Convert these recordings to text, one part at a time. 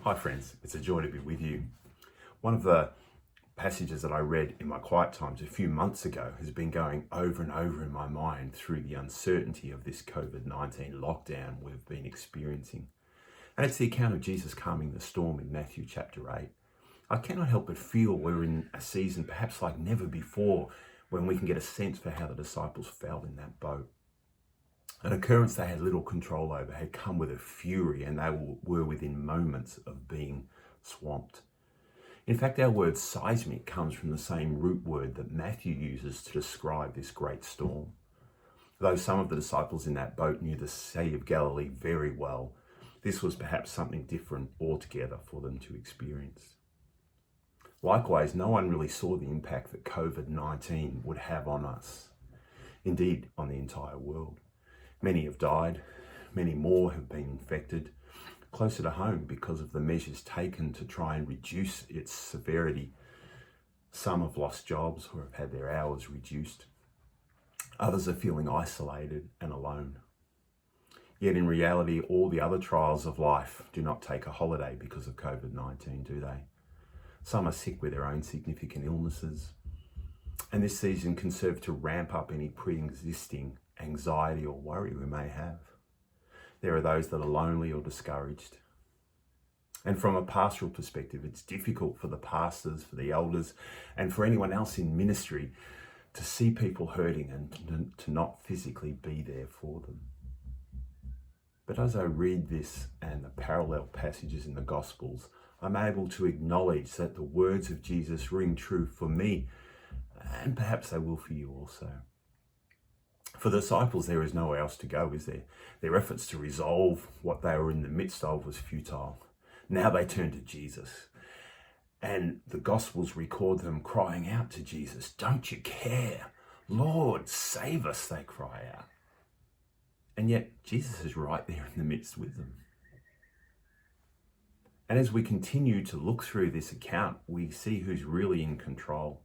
Hi friends, it's a joy to be with you. One of the passages that I read in my quiet times a few months ago has been going over and over in my mind through the uncertainty of this COVID-19 lockdown we've been experiencing. And it's the account of Jesus calming the storm in Matthew chapter 8. I cannot help but feel we're in a season perhaps like never before when we can get a sense for how the disciples felt in that boat. An occurrence they had little control over had come with a fury, and they were within moments of being swamped. In fact, our word seismic comes from the same root word that Matthew uses to describe this great storm. Though some of the disciples in that boat knew the Sea of Galilee very well, this was perhaps something different altogether for them to experience. Likewise, no one really saw the impact that COVID-19 would have on us, indeed on the entire world. Many have died, many more have been infected, closer to home because of the measures taken to try and reduce its severity. Some have lost jobs or have had their hours reduced. Others are feeling isolated and alone. Yet in reality, all the other trials of life do not take a holiday because of COVID-19, do they? Some are sick with their own significant illnesses. And this season can serve to ramp up any pre-existing anxiety or worry we may have. There are those that are lonely or discouraged. And from a pastoral perspective, it's difficult for the pastors, for the elders, and for anyone else in ministry to see people hurting and to not physically be there for them. But as I read this and the parallel passages in the Gospels, I'm able to acknowledge that the words of Jesus ring true for me, and perhaps they will for you also. For the disciples, there is nowhere else to go, is there? Their efforts to resolve what they were in the midst of was futile. Now they turn to Jesus. And the Gospels record them crying out to Jesus, "Don't you care? Lord, save us," they cry out. And yet Jesus is right there in the midst with them. And as we continue to look through this account, we see who's really in control.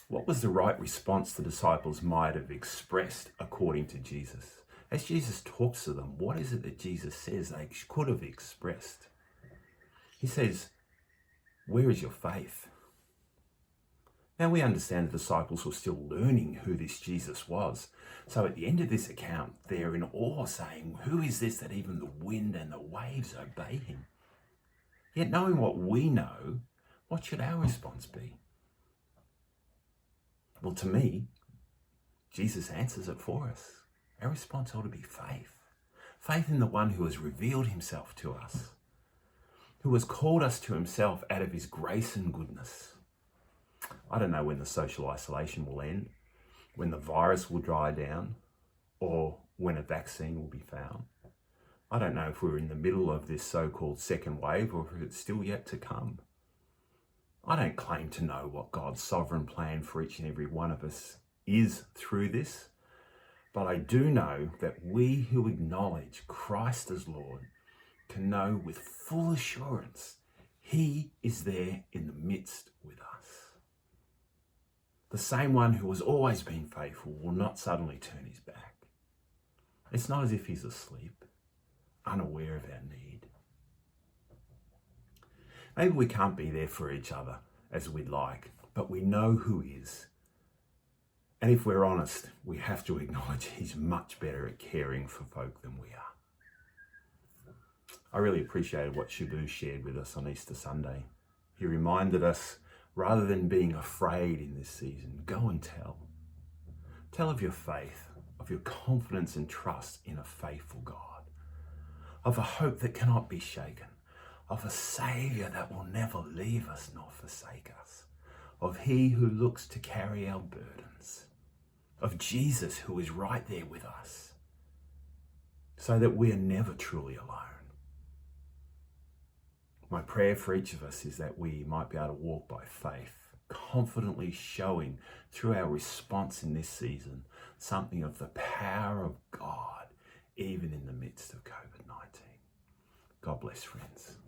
What was the right response the disciples might have expressed according to Jesus? As Jesus talks to them, what is it that Jesus says they could have expressed? He says, "Where is your faith?" Now we understand the disciples were still learning who this Jesus was. So at the end of this account, they're in awe saying, "Who is this that even the wind and the waves obey him?" Yet knowing what we know, what should our response be? Well, to me, Jesus answers it for us. Our response ought to be faith. Faith in the one who has revealed himself to us, who has called us to himself out of his grace and goodness. I don't know when the social isolation will end, when the virus will die down, or when a vaccine will be found. I don't know if we're in the middle of this so-called second wave or if it's still yet to come. I don't claim to know what God's sovereign plan for each and every one of us is through this, but I do know that we who acknowledge Christ as Lord can know with full assurance he is there in the midst with us. The same one who has always been faithful will not suddenly turn his back. It's not as if he's asleep, unaware of our need. Maybe we can't be there for each other as we'd like, but we know who is. And if we're honest, we have to acknowledge he's much better at caring for folk than we are. I really appreciated what Shabu shared with us on Easter Sunday. He reminded us, rather than being afraid in this season, go and tell. Tell of your faith, of your confidence and trust in a faithful God, of a hope that cannot be shaken, of a Saviour that will never leave us nor forsake us, of He who looks to carry our burdens, of Jesus who is right there with us, so that we are never truly alone. My prayer for each of us is that we might be able to walk by faith, confidently showing through our response in this season something of the power of God, even in the midst of COVID-19. God bless, friends.